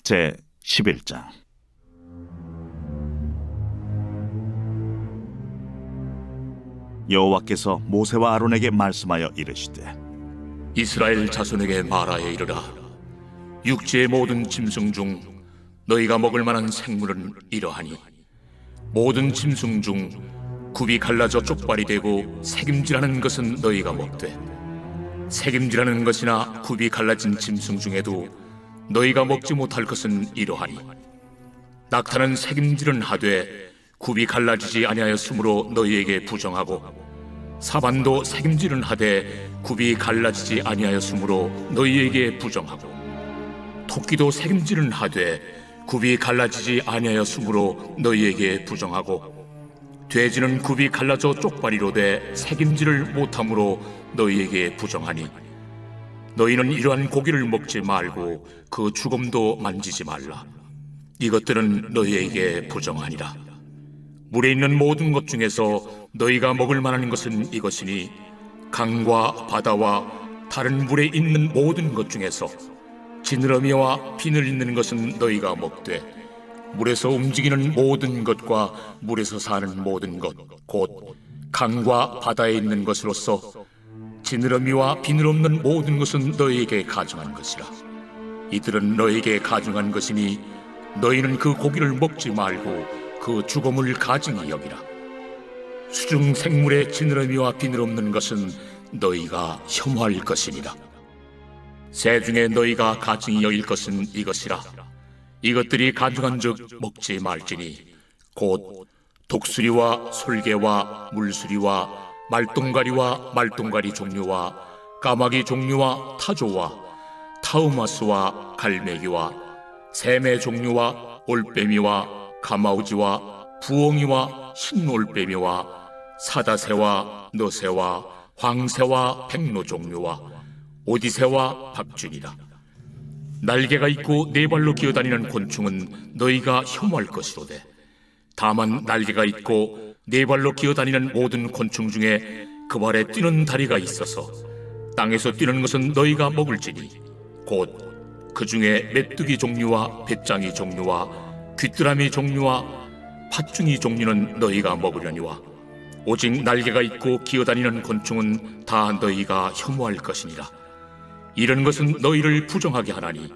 제 11장. 여호와께서 모세와 아론에게 말씀하여 이르시되, 이스라엘 자손에게 말하여 이르라. 육지의 모든 짐승 중 너희가 먹을 만한 생물은 이러하니, 모든 짐승 중 굽이 갈라져 쪽발이 되고 새김질하는 것은 너희가 먹되, 새김질하는 것이나 굽이 갈라진 짐승 중에도 너희가 먹지 못할 것은 이러하니, 낙타는 새김질은 하되 굽이 갈라지지 아니하였으므로 너희에게 부정하고, 사반도 새김질은 하되 굽이 갈라지지 아니하였으므로 너희에게 부정하고, 토끼도 새김질은 하되 굽이 갈라지지 아니하였으므로 너희에게 부정하고, 돼지는 굽이 갈라져 쪽발이로되 새김질을 못함으로 너희에게 부정하니, 너희는 이러한 고기를 먹지 말고 그 죽음도 만지지 말라. 이것들은 너희에게 부정하니라. 물에 있는 모든 것 중에서 너희가 먹을 만한 것은 이것이니, 강과 바다와 다른 물에 있는 모든 것 중에서 지느러미와 비늘 있는 것은 너희가 먹되, 물에서 움직이는 모든 것과 물에서 사는 모든 것, 곧 강과 바다에 있는 것으로서 지느러미와 비늘 없는 모든 것은 너희에게 가증한 것이라. 이들은 너희에게 가증한 것이니 너희는 그 고기를 먹지 말고 그 죽음을 가증히 여기라. 수중 생물의 지느러미와 비늘 없는 것은 너희가 혐오할 것이니라. 새 중에 너희가 가증히 여길 것은 이것이라. 이것들이 가증한즉 먹지 말지니, 곧 독수리와 솔개와 물수리와 말똥가리와 말똥가리 종류와 까마귀 종류와 타조와 타우마스와 갈매기와 샘의 종류와 올빼미와 가마우지와 부엉이와 흰올빼미와 사다새와 너새와 황새와 백로 종류와 오디새와 박쥐니라. 날개가 있고 네 발로 기어다니는 곤충은 너희가 혐오할 것이로되, 다만 날개가 있고 네 발로 기어다니는 모든 곤충 중에 그 발에 뛰는 다리가 있어서 땅에서 뛰는 것은 너희가 먹을지니, 곧 그 중에 메뚜기 종류와 배짱이 종류와 귀뚜라미 종류와 팥중이 종류는 너희가 먹으려니와, 오직 날개가 있고 기어다니는 곤충은 다 너희가 혐오할 것이니라. 이런 것은 너희를 부정하게 하나니,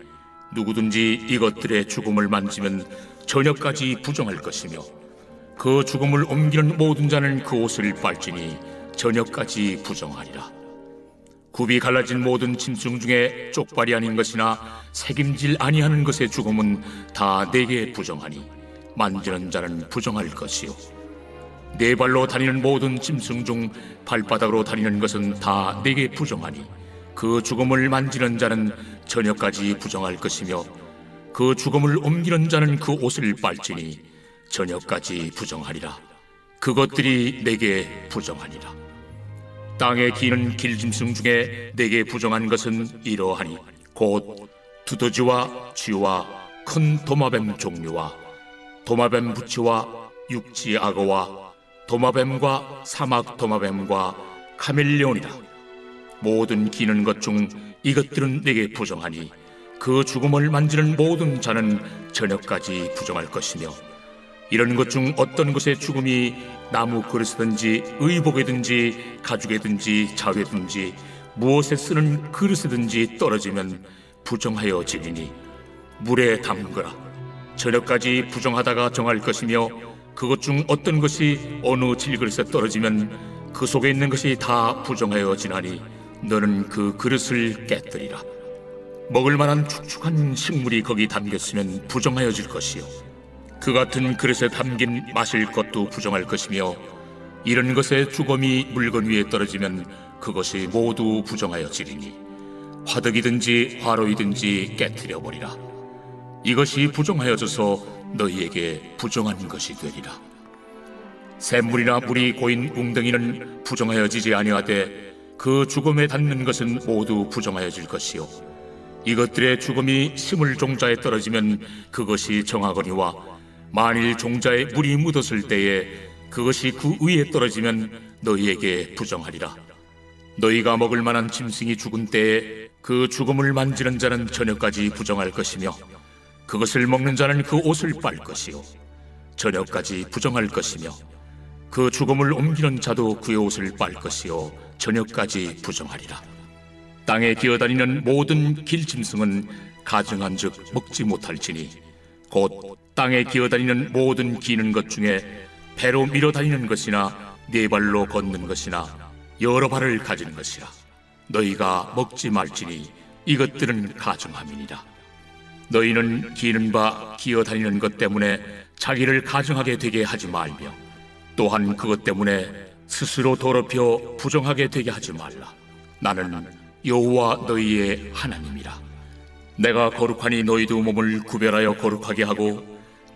누구든지 이것들의 죽음을 만지면 저녁까지 부정할 것이며, 그 죽음을 옮기는 모든 자는 그 옷을 빨지니 저녁까지 부정하리라. 굽이 갈라진 모든 짐승 중에 쪽발이 아닌 것이나 새김질 아니하는 것의 죽음은 다 내게 부정하니, 만지는 자는 부정할 것이요, 네 발로 다니는 모든 짐승 중 발바닥으로 다니는 것은 다 내게 부정하니, 그 죽음을 만지는 자는 저녁까지 부정할 것이며, 그 죽음을 옮기는 자는 그 옷을 빨지니 저녁까지 부정하리라. 그것들이 내게 부정하니라. 땅에 기는 길짐승 중에 내게 부정한 것은 이러하니, 곧 두더지와 쥐와 큰 도마뱀 종류와 도마뱀 부치와 육지 악어와 도마뱀과 사막 도마뱀과 카멜레온이라. 모든 기는 것 중 이것들은 내게 부정하니, 그 죽음을 만지는 모든 자는 저녁까지 부정할 것이며, 이런 것 중 어떤 것의 죽음이 나무 그릇이든지 의복이든지 가죽이든지 자회든지 무엇에 쓰는 그릇이든지 떨어지면 부정하여 지리니, 물에 담그라. 저녁까지 부정하다가 정할 것이며, 그것 중 어떤 것이 어느 질그릇에 떨어지면 그 속에 있는 것이 다 부정하여 지나니, 너는 그 그릇을 깨뜨리라. 먹을 만한 축축한 식물이 거기 담겼으면 부정하여질 것이요, 그 같은 그릇에 담긴 마실 것도 부정할 것이며, 이런 것의 죽음이 물건 위에 떨어지면 그것이 모두 부정하여지리니, 화덕이든지 화로이든지 깨뜨려 버리라. 이것이 부정하여져서 너희에게 부정한 것이 되리라. 샘물이나 물이 고인 웅덩이는 부정하여지지 아니하되, 그 죽음에 닿는 것은 모두 부정하여질 것이요, 이것들의 죽음이 스물 종자에 떨어지면 그것이 정하거니와, 만일 종자에 물이 묻었을 때에 그것이 그 위에 떨어지면 너희에게 부정하리라. 너희가 먹을 만한 짐승이 죽은 때에 그 죽음을 만지는 자는 저녁까지 부정할 것이며, 그것을 먹는 자는 그 옷을 빨 것이요 저녁까지 부정할 것이며 그 죽음을 옮기는 자도 그의 옷을 빨 것이요 저녁까지 부정하리라. 땅에 기어다니는 모든 길짐승은 가증한즉 먹지 못할지니 곧 땅에 기어다니는 모든 기는 것 중에 배로 밀어다니는 것이나 네 발로 걷는 것이나 여러 발을 가진 것이라. 너희가 먹지 말지니 이것들은 가증함이니라. 너희는 기는 바 기어다니는 것 때문에 자기를 가증하게 되게 하지 말며 또한 그것 때문에 스스로 더럽혀 부정하게 되게 하지 말라. 나는 여호와 너희의 하나님이라. 내가 거룩하니 너희도 몸을 구별하여 거룩하게 하고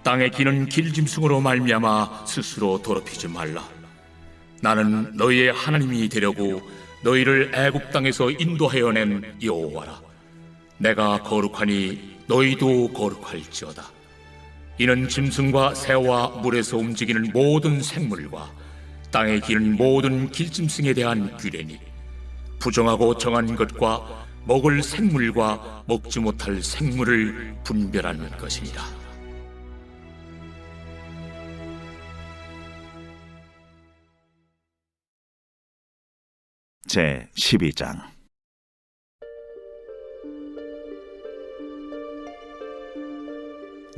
땅에 기는 길짐승으로 말미암아 스스로 더럽히지 말라. 나는 너희의 하나님이 되려고 너희를 애굽 땅에서 인도하여 낸 여호와라. 내가 거룩하니 너희도 거룩할지어다. 이는 짐승과 새와 물에서 움직이는 모든 생물과 땅에 기는 모든 길짐승에 대한 규례니 부정하고 정한 것과 먹을 생물과 먹지 못할 생물을 분별하는 것이니라. 제 12장.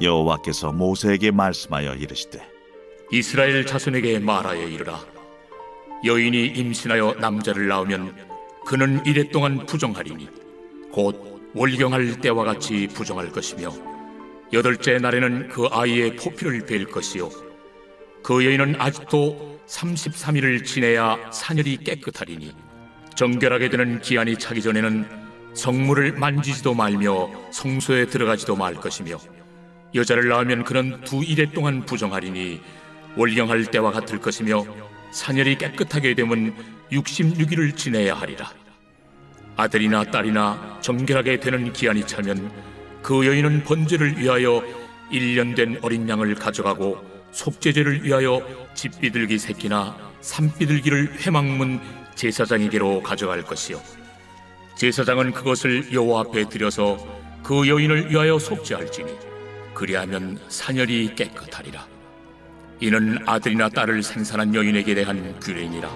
여호와께서 모세에게 말씀하여 이르시되 이스라엘 자손에게 말하여 이르라. 여인이 임신하여 남자를 낳으면 그는 이레 동안 부정하리니 곧 월경할 때와 같이 부정할 것이며 여덟째 날에는 그 아이의 포피를 벨 것이요 그 여인은 아직도 33일을 지내야 사녀리 깨끗하리니 정결하게 되는 기한이 차기 전에는 성물을 만지지도 말며 성소에 들어가지도 말 것이며 여자를 낳으면 그는 2일에 동안 부정하리니 월경할 때와 같을 것이며 사녀리 깨끗하게 되면 66일을 지내야 하리라. 아들이나 딸이나 정결하게 되는 기한이 차면 그 여인은 번제를 위하여 1년 된 어린 양을 가져가고 속죄제를 위하여 집비둘기 새끼나 산비둘기를 회막문 제사장에게로 가져갈 것이요 제사장은 그것을 여호와 앞에 들여서 그 여인을 위하여 속죄할지니 그리하면 사녀리 깨끗하리라. 이는 아들이나 딸을 생산한 여인에게 대한 규례니라.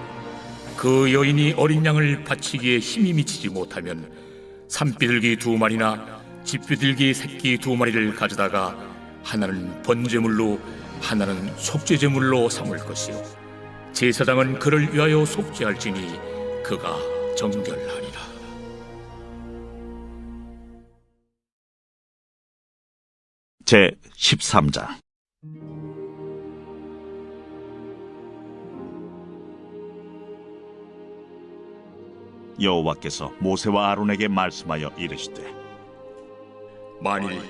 그 여인이 어린 양을 바치기에 힘이 미치지 못하면 산비둘기 2마리나 집비둘기 새끼 2마리를 가져다가 하나는 번제물로 하나는 속죄제물로 삼을 것이요 제사장은 그를 위하여 속죄할지니 그가 정결하리라. 제 13장. 여호와께서 모세와 아론에게 말씀하여 이르시되 만일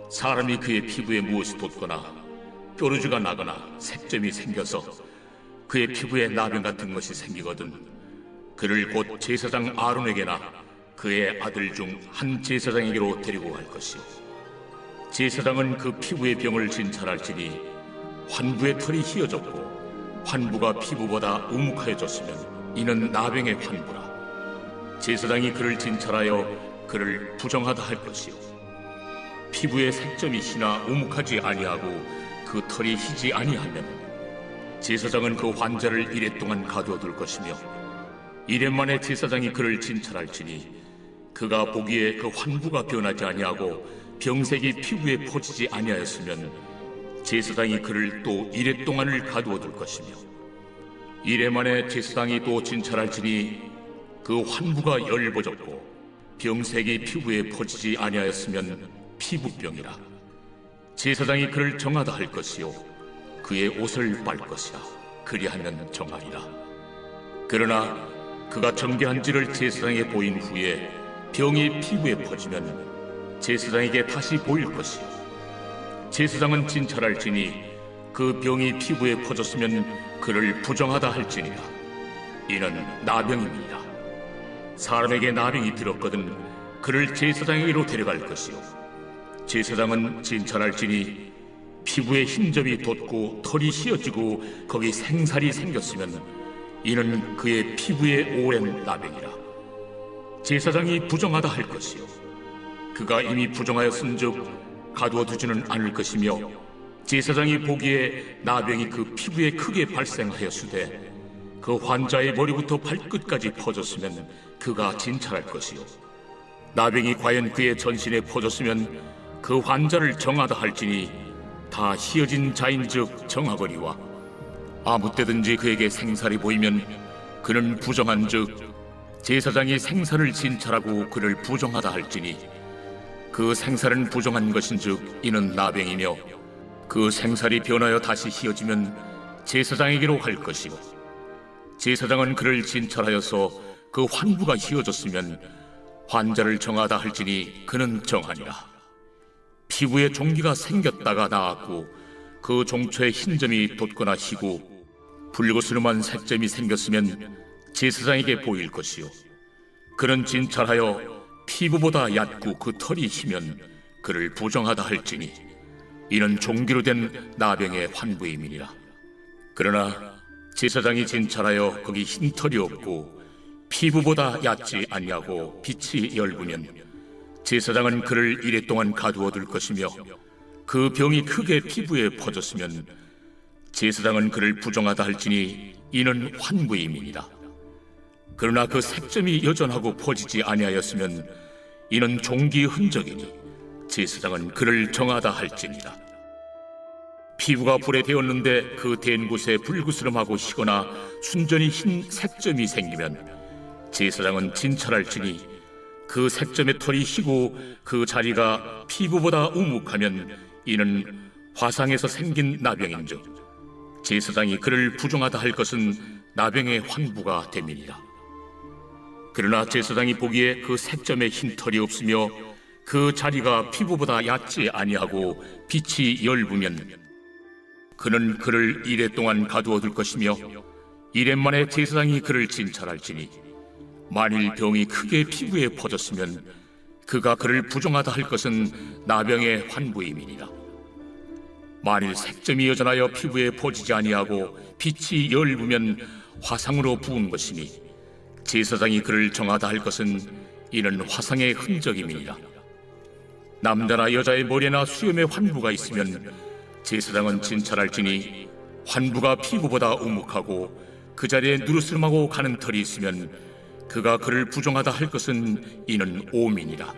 사람이 그의 피부에 무엇이 돋거나 뾰루지가 나거나 색점이 생겨서 그의 피부에 나병 같은 것이 생기거든 그를 곧 제사장 아론에게나 그의 아들 중 한 제사장에게로 데리고 갈 것이요 제사장은 그 피부의 병을 진찰할지니 환부의 털이 휘어졌고 환부가 피부보다 우묵하여졌으면 이는 나병의 환부라. 제사장이 그를 진찰하여 그를 부정하다 할 것이요 피부에 색점이 희나 우묵하지 아니하고 그 털이 희지 아니하면 제사장은 그 환자를 이레 동안 가두어둘 것이며 이레 만에 제사장이 그를 진찰할지니 그가 보기에 그 환부가 변하지 아니하고 병색이 피부에 퍼지지 아니하였으면 제사장이 그를 또 이레 동안을 가두어둘 것이며 이레 만에 제사장이 또 진찰할지니 그 환부가 열버졌고 병색이 피부에 퍼지지 아니하였으면 피부병이라. 제사장이 그를 정하다 할 것이요 그의 옷을 빨 것이라. 그리하면 정하리라. 그러나 그가 정결한지를 제사장에게 보인 후에 병이 피부에 퍼지면 제사장에게 다시 보일 것이요 제사장은 진찰할지니 그 병이 피부에 퍼졌으면 그를 부정하다 할지니라. 이는 나병입니다. 사람에게 나병이 들었거든 그를 제사장에게로 데려갈 것이요 제사장은 진찰할지니 피부에 흰점이 돋고 털이 휘어지고 거기 생살이 생겼으면 이는 그의 피부에 오랜 나병이라. 제사장이 부정하다 할 것이요 그가 이미 부정하였은즉 가두어 두지는 않을 것이며 제사장이 보기에 나병이 그 피부에 크게 발생하였으되 그 환자의 머리부터 발끝까지 퍼졌으면 그가 진찰할 것이요 나병이 과연 그의 전신에 퍼졌으면 그 환자를 정하다 할지니 다 희어진 자인즉 정하거니와 아무 때든지 그에게 생살이 보이면 그는 부정한즉 제사장이 생살을 진찰하고 그를 부정하다 할지니 그 생살은 부정한 것인즉 이는 나병이며 그 생살이 변하여 다시 희어지면 제사장에게로 갈 것이고 제사장은 그를 진찰하여서 그 환부가 희어졌으면 환자를 정하다 할지니 그는 정하니라. 피부에 종기가 생겼다가 나았고 그 종초에 흰점이 돋거나 희고 붉으스름한 색점이 생겼으면 제사장에게 보일 것이요 그는 진찰하여 피부보다 얕고 그 털이 희면 그를 부정하다 할지니 이는 종기로 된 나병의 환부임이니라. 그러나 제사장이 진찰하여 거기 흰 털이 없고 피부보다 얕지 아니하고 빛이 엷으면 제사장은 그를 이레 동안 가두어 둘 것이며 그 병이 크게 피부에 퍼졌으면 제사장은 그를 부정하다 할지니 이는 환부임이니라. 그러나 그 색점이 여전하고 퍼지지 아니하였으면 이는 종기의 흔적이니 제사장은 그를 정하다 할지니라. 피부가 불에 데었는데 그 댄 곳에 불그스름하고 희거나 순전히 흰 색점이 생기면 제사장은 진찰할지니 그 색점의 털이 희고 그 자리가 피부보다 우묵하면 이는 화상에서 생긴 나병인즉 제사장이 그를 부정하다 할 것은 나병의 환부가 됨이니라. 그러나 제사장이 보기에 그 색점에 흰 털이 없으며 그 자리가 피부보다 얕지 아니하고 빛이 엷으면 그는 그를 이레 동안 가두어 둘 것이며 이레 만에 제사장이 그를 진찰할지니 만일 병이 크게 피부에 퍼졌으면 그가 그를 부정하다 할 것은 나병의 환부임이니라. 만일 색점이 여전하여 피부에 퍼지지 아니하고 빛이 엷으면 화상으로 부은 것이니 제사장이 그를 정하다 할 것은 이는 화상의 흔적임이니라. 남자나 여자의 머리나 수염에 환부가 있으면 제사장은 진찰할지니 환부가 피부보다 우묵하고 그 자리에 누르스름하고 가는 털이 있으면 그가 그를 부정하다 할 것은 이는 오민이라.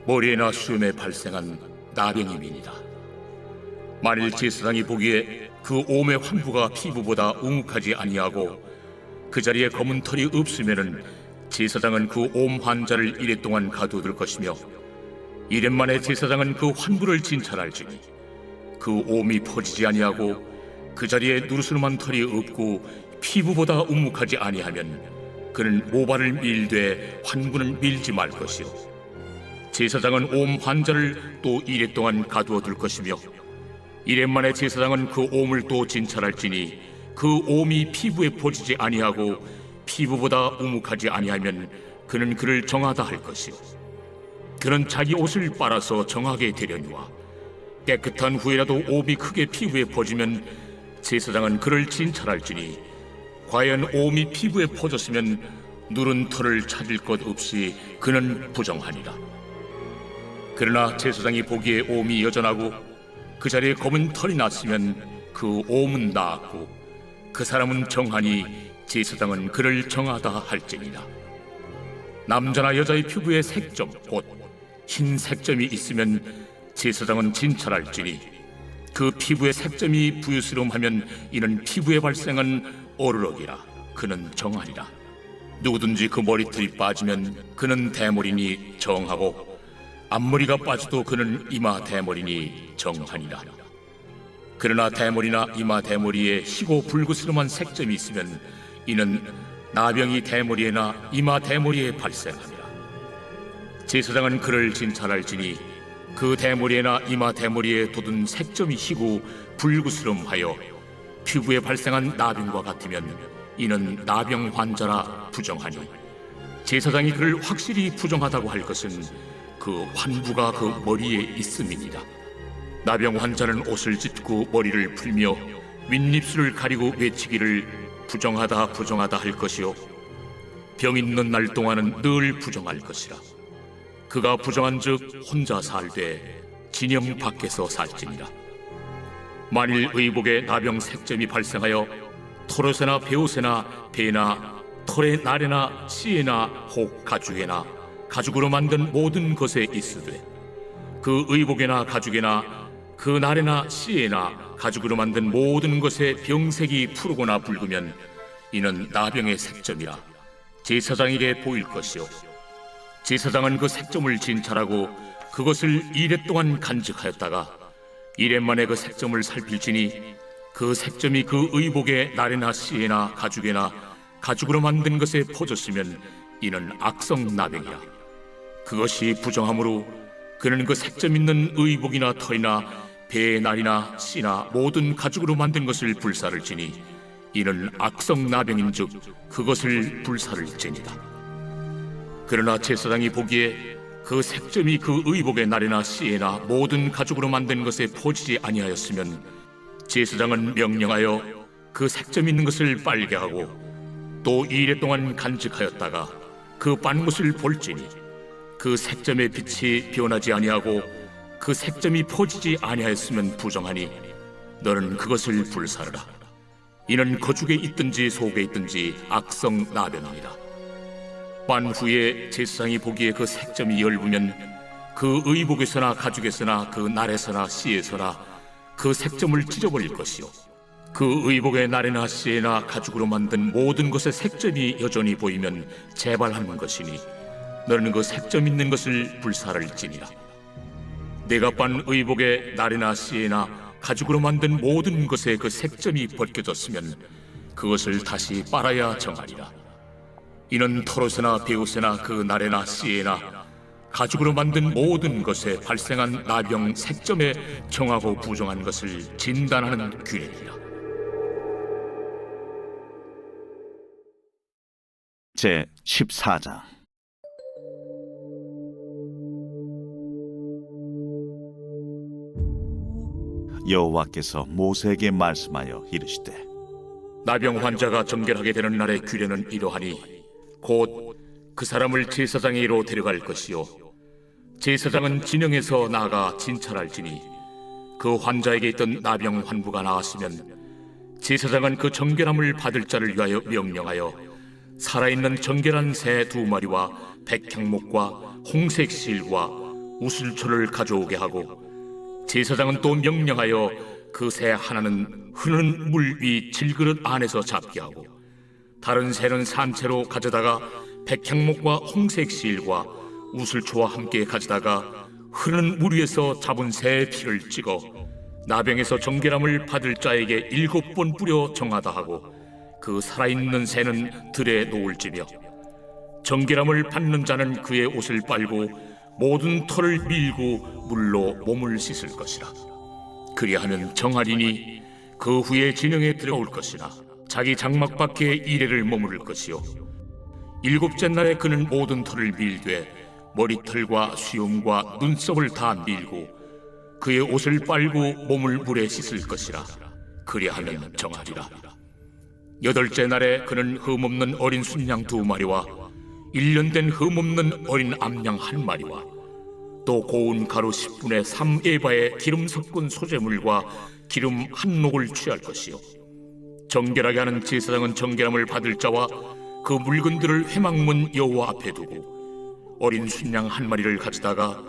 머리에나 수염에 발생한 나병임이니라. 만일 제사장이 보기에 그 옴의 환부가 피부보다 우묵하지 아니하고 그 자리에 검은 털이 없으면은 제사장은 그 옴 환자를 이레 동안 가두어둘 것이며 이레 만에 제사장은 그 환부를 진찰할지니 그 옴이 퍼지지 아니하고 그 자리에 누르스름한 털이 없고 피부보다 우묵하지 아니하면 그는 모발을 밀되 환부는 밀지 말 것이요 제사장은 옴 환자를 또 이레 동안 가두어둘 것이며 이레 만에 제사장은 그 옴을 또 진찰할지니 그 옴이 피부에 퍼지지 아니하고 피부보다 우묵하지 아니하면 그는 그를 정하다 할 것이요 그는 자기 옷을 빨아서 정하게 되려니와 깨끗한 후에라도 옴이 크게 피부에 퍼지면 제사장은 그를 진찰할지니 과연 옴이 피부에 퍼졌으면 누른 털을 찾을 것 없이 그는 부정하니라. 그러나 제사장이 보기에 옴이 여전하고 그 자리에 검은 털이 났으면 그 옴은 나았고 그 사람은 정하니 제사장은 그를 정하다 할지니라. 남자나 여자의 피부에 색점 곧 흰 색점이 있으면 제사장은 진찰할지니 그 피부의 색점이 부유스러움하면 이는 피부에 발생한 어르럭이라. 그는 정하리라. 누구든지 그 머리털이 빠지면 그는 대머리니 정하고 앞머리가 빠져도 그는 이마 대머리니 정하니라. 그러나 대머리나 이마 대머리에 희고 불그스름한 색점이 있으면 이는 나병이 대머리에나 이마 대머리에 발생하니라. 제사장은 그를 진찰할지니 그 대머리에나 이마 대머리에 돋은 색점이 희고 불그스름하여 피부에 발생한 나병과 같으면 이는 나병 환자라 부정하니 제사장이 그를 확실히 부정하다고 할 것은 그 환부가 그 머리에 있음이니라. 나병 환자는 옷을 찢고 머리를 풀며 윗입술을 가리고 외치기를 부정하다 부정하다 할 것이요 병 있는 날 동안은 늘 부정할 것이라. 그가 부정한즉 혼자 살되 진영 밖에서 살지니라. 만일 의복에 나병 색점이 발생하여 토롯에나 베옷에나 배나 털의 날에나 씨에나 혹 가죽에나 가죽으로 만든 모든 것에 있으되 그 의복에나 가죽에나 그 날에나 씨에나 가죽으로 만든 모든 것에 병색이 푸르거나 붉으면 이는 나병의 색점이라 제사장에게 보일 것이요 제사장은 그 색점을 진찰하고 그것을 이레 동안 간직하였다가 이레 만에 그 색점을 살필지니 그 색점이 그 의복의 날에나 씨에나 가죽에나 가죽으로 만든 것에 퍼졌으면 이는 악성 나병이라. 그것이 부정하므로 그는 그 색점 있는 의복이나 털이나 배의 날이나 씨나 모든 가죽으로 만든 것을 불사를 지니 이는 악성 나병인즉 그것을 불사를 지니라. 그러나 제사장이 보기에 그 색점이 그 의복의 날에나 씨에나 모든 가죽으로 만든 것에 퍼지지 아니하였으면 제사장은 명령하여 그 색점 있는 것을 빨게 하고 또 2일 동안 간직하였다가 그 빤 것을 볼지니 그 색점의 빛이 변하지 아니하고 그 색점이 퍼지지 아니하였으면 부정하니 너는 그것을 불사르라. 이는 거죽에 있든지 속에 있든지 악성 나병이니라. 빤 후에 제사장이 보기에 그 색점이 엷으면 그 의복에서나 가죽에서나 그 날에서나 씨에서나 그 색점을 찢어버릴 것이요 그 의복의 날에나 씨에나 가죽으로 만든 모든 것의 색점이 여전히 보이면 재발하는 것이니 너는 그 색점 있는 것을 불사를지니라. 내가 빤 의복의 날에나 씨에나 가죽으로 만든 모든 것에 그 색점이 벗겨졌으면 그것을 다시 빨아야 정하리라. 이는 털옷에나 베옷에나 그 날에나 씨에나 가죽으로 만든 모든 것에 발생한 나병 색점에 정하고 부정한 것을 진단하는 규례니라. 제 14장. 여호와께서 모세에게 말씀하여 이르시되 나병 환자가 정결하게 되는 날의 규례는 이러하니 곧 그 사람을 제사장에게로 데려갈 것이요 제사장은 진영에서 나아가 진찰할지니 그 환자에게 있던 나병 환부가 나았으면 제사장은 그 정결함을 받을 자를 위하여 명령하여 살아있는 정결한 새 2마리와 백향목과 홍색 실과 우슬초를 가져오게 하고 제사장은 또 명령하여 그 새 하나는 흐르는 물 위 질그릇 안에서 잡게 하고 다른 새는 산채로 가져다가 백향목과 홍색 실과 우슬초와 함께 가져다가 흐르는 물 위에서 잡은 새의 피를 찍어 나병에서 정결함을 받을 자에게 7번 뿌려 정하다 하고 그 살아있는 새는 들에 놓을지며 정결함을 받는 자는 그의 옷을 빨고 모든 털을 밀고 물로 몸을 씻을 것이라. 그리하면 정하리니 그 후에 진영에 들어올 것이나 자기 장막 밖에 이레를 머무를 것이요 7째 날에 그는 모든 털을 밀되 머리털과 수염과 눈썹을 다 밀고 그의 옷을 빨고 몸을 물에 씻을 것이라. 그리하면 정하리라. 8째 날에 그는 흠없는 어린 순양 2마리와 1년 된 흠없는 어린 암양 1마리와 또 고운 가루 10분의 3에바의 기름 섞은 소재물과 기름 1녹을 취할 것이요 정결하게 하는 제사장은 정결함을 받을 자와 그 물건들을 회막문 여호와 앞에 두고 어린 순양 1마리를 가져다가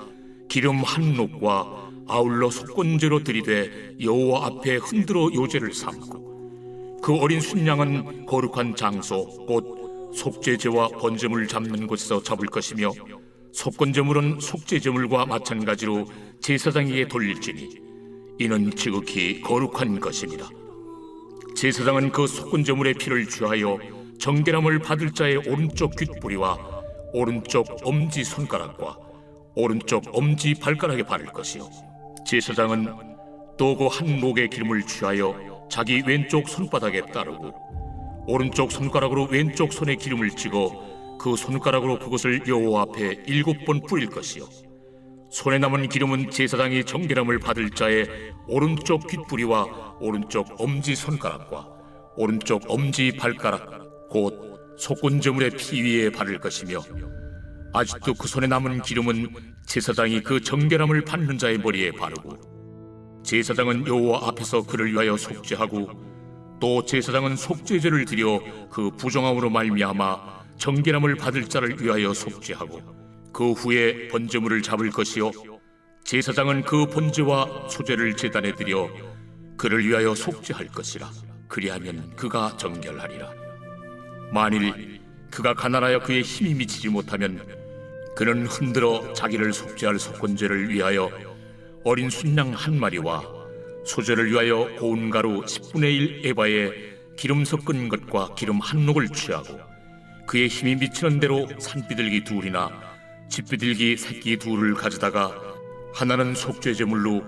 기름 1녹과 아울러 속건제로 들이되 여호와 앞에 흔들어 요제를 삼고 그 어린 순양은 거룩한 장소 곧 속죄제와 번제물 잡는 곳에서 잡을 것이며 속건제물은 속죄제물과 마찬가지로 제사장에게 돌릴지니 이는 지극히 거룩한 것이니라. 제사장은 그 속건제물의 피를 취하여 정결함을 받을 자의 오른쪽 귓뿌리와 오른쪽 엄지손가락과 오른쪽 엄지발가락에 바를 것이요 제사장은 또 그 한 녹의 기름을 취하여 자기 왼쪽 손바닥에 따르고 오른쪽 손가락으로 왼쪽 손에 기름을 찍어 그 손가락으로 그것을 여호와 앞에 7번 뿌릴 것이요 손에 남은 기름은 제사장이 정결함을 받을 자의 오른쪽 귓뿌리와 오른쪽 엄지손가락과 오른쪽 엄지발가락 곧 속건제물의 피 위에 바를 것이며 아직도 그 손에 남은 기름은 제사장이 그 정결함을 받는 자의 머리에 바르고, 제사장은 여호와 앞에서 그를 위하여 속죄하고, 또 제사장은 속죄제를 드려 그 부정함으로 말미암아 정결함을 받을 자를 위하여 속죄하고, 그 후에 번제물을 잡을 것이요 제사장은 그 번제와 소제를 제단에 드려 그를 위하여 속죄할 것이라. 그리하면 그가 정결하리라. 만일 그가 가난하여 그의 힘이 미치지 못하면 그는 흔들어 자기를 속죄할 속건제를 위하여 어린 순양 한 마리와 소제를 위하여 고운 가루 10분의 1 에바에 기름 섞은 것과 기름 한 녹을 취하고, 그의 힘이 미치는 대로 산비둘기 둘이나 집비둘기 새끼 둘을 가져다가 하나는 속죄제물로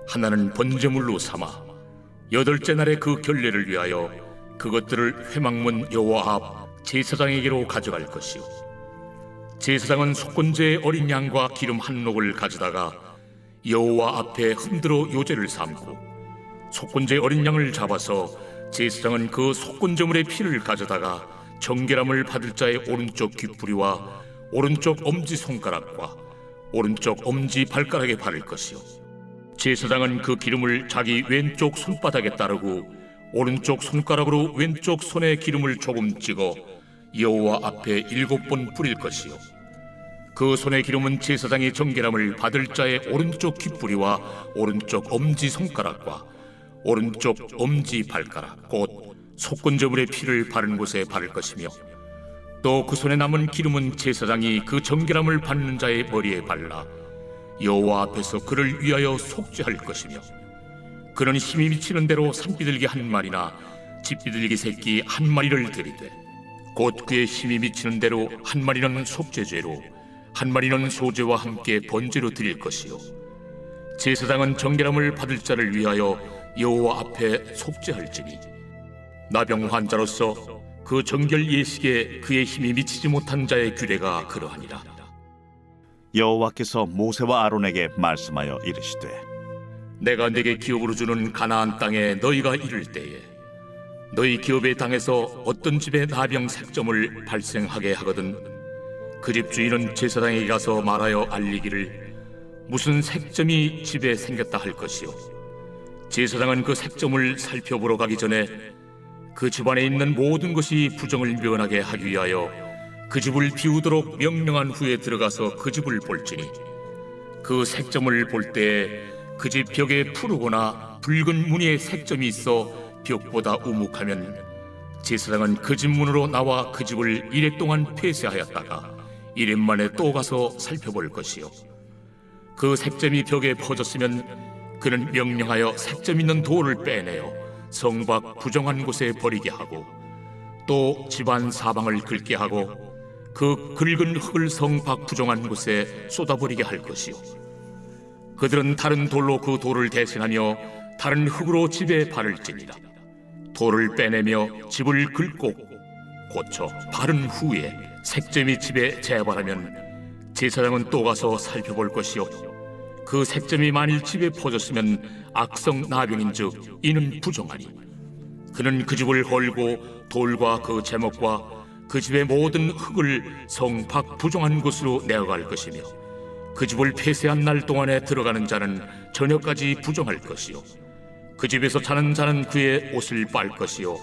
하나는 번제물로 삼아 8째 날에 그 결례를 위하여 그것들을 회막문 여호와 앞 제사장에게로 가져갈 것이요 제사장은 속건제의 어린 양과 기름 한 녹을 가져다가 여호와 앞에 흔들어 요제를 삼고, 속건제의 어린 양을 잡아서 제사장은 그 속건제물의 피를 가져다가 정결함을 받을 자의 오른쪽 귓부리와 오른쪽 엄지손가락과 오른쪽 엄지발가락에 바를 것이요 제사장은 그 기름을 자기 왼쪽 손바닥에 따르고 오른쪽 손가락으로 왼쪽 손에 기름을 조금 찍어 여호와 앞에 7번 뿌릴 것이요 그 손의 기름은 제사장이 정결함을 받을 자의 오른쪽 귓부리와 오른쪽 엄지손가락과 오른쪽 엄지발가락 곧 속건제물의 피를 바른 곳에 바를 것이며, 또 그 손에 남은 기름은 제사장이 그 정결함을 받는 자의 머리에 발라 여호와 앞에서 그를 위하여 속죄할 것이며, 그는 힘이 미치는 대로 산비둘기 한 마리나 집비둘기 새끼 한 마리를 드리되, 곧 그의 힘이 미치는 대로 한 마리는 속죄죄로 한 마리는 소제와 함께 번제로 드릴 것이요 제사장은 정결함을 받을 자를 위하여 여호와 앞에 속죄할지니, 나병 환자로서 그 정결 예식에 그의 힘이 미치지 못한 자의 규례가 그러하니라. 여호와께서 모세와 아론에게 말씀하여 이르시되, 내가 내게 기업으로 주는 가나안 땅에 너희가 이를 때에 너희 기업의 땅에서 어떤 집에 나병 색점을 발생하게 하거든 그 집 주인은 제사장에게 가서 말하여 알리기를 무슨 색점이 집에 생겼다 할 것이요 제사장은 그 색점을 살펴보러 가기 전에 그 집안에 있는 모든 것이 부정을 면하게 하기 위하여 그 집을 비우도록 명령한 후에 들어가서 그 집을 볼지니, 그 색점을 볼 때에 그 집 벽에 푸르거나 붉은 무늬의 색점이 있어 벽보다 우묵하면 제사장은 그 집 문으로 나와 그 집을 이래 동안 폐쇄하였다가 이래 만에 또 가서 살펴볼 것이요 그 색점이 벽에 퍼졌으면 그는 명령하여 색점 있는 돌을 빼내어 성 밖 부정한 곳에 버리게 하고, 또 집안 사방을 긁게 하고 그 긁은 흙을 성 밖 부정한 곳에 쏟아버리게 할 것이요 그들은 다른 돌로 그 돌을 대신하며 다른 흙으로 집에 바를지니라. 돌을 빼내며 집을 긁고 고쳐 바른 후에 색점이 집에 재발하면 제사장은 또 가서 살펴볼 것이요 그 색점이 만일 집에 퍼졌으면 악성 나병인즉 이는 부정하니, 그는 그 집을 헐고 돌과 그 제목과 그 집의 모든 흙을 성 밖 부정한 곳으로 내어갈 것이며, 그 집을 폐쇄한 날 동안에 들어가는 자는 저녁까지 부정할 것이요 그 집에서 자는 자는 그의 옷을 빨 것이요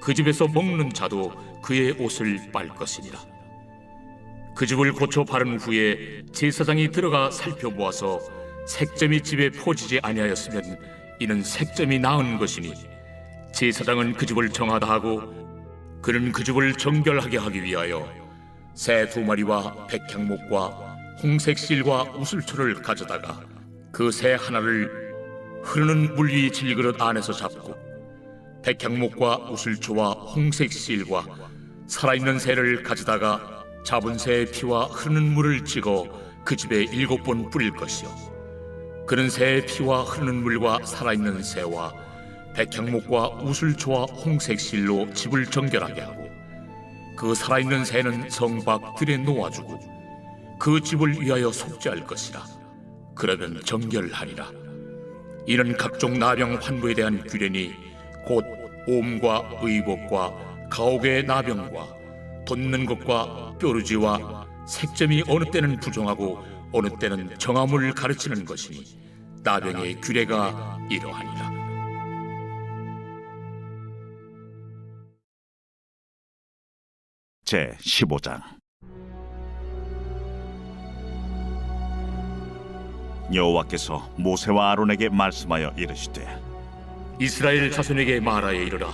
그 집에서 먹는 자도 그의 옷을 빨 것이니라. 그 집을 고쳐 바른 후에 제사장이 들어가 살펴보아서 색점이 집에 퍼지지 아니하였으면 이는 색점이 나은 것이니, 제사장은 그 집을 정하다 하고 그는 그 집을 정결하게 하기 위하여 새 2마리와 백향목과 홍색 실과 우슬초를 가져다가 그 새 하나를 흐르는 물 위 질그릇 안에서 잡고 백향목과 우슬초와 홍색 실과 살아있는 새를 가져다가 잡은 새의 피와 흐르는 물을 찍어 그 집에 7번 뿌릴 것이요 그는 새의 피와 흐르는 물과 살아있는 새와 백향목과 우슬초와 홍색 실로 집을 정결하게 하고, 그 살아있는 새는 성 밖 들에 놓아주고 그 집을 위하여 속죄할 것이라. 그러면 정결하리라. 이는 각종 나병 환부에 대한 규례니 곧 옴과 의복과 가옥의 나병과 돋는 것과 뾰루지와 색점이 어느 때는 부정하고 어느 때는 정함을 가르치는 것이니 나병의 규례가 이러하니라. 제 15장. 여호와께서 모세와 아론에게 말씀하여 이르시되 이스라엘 자손에게 말하여 이르라.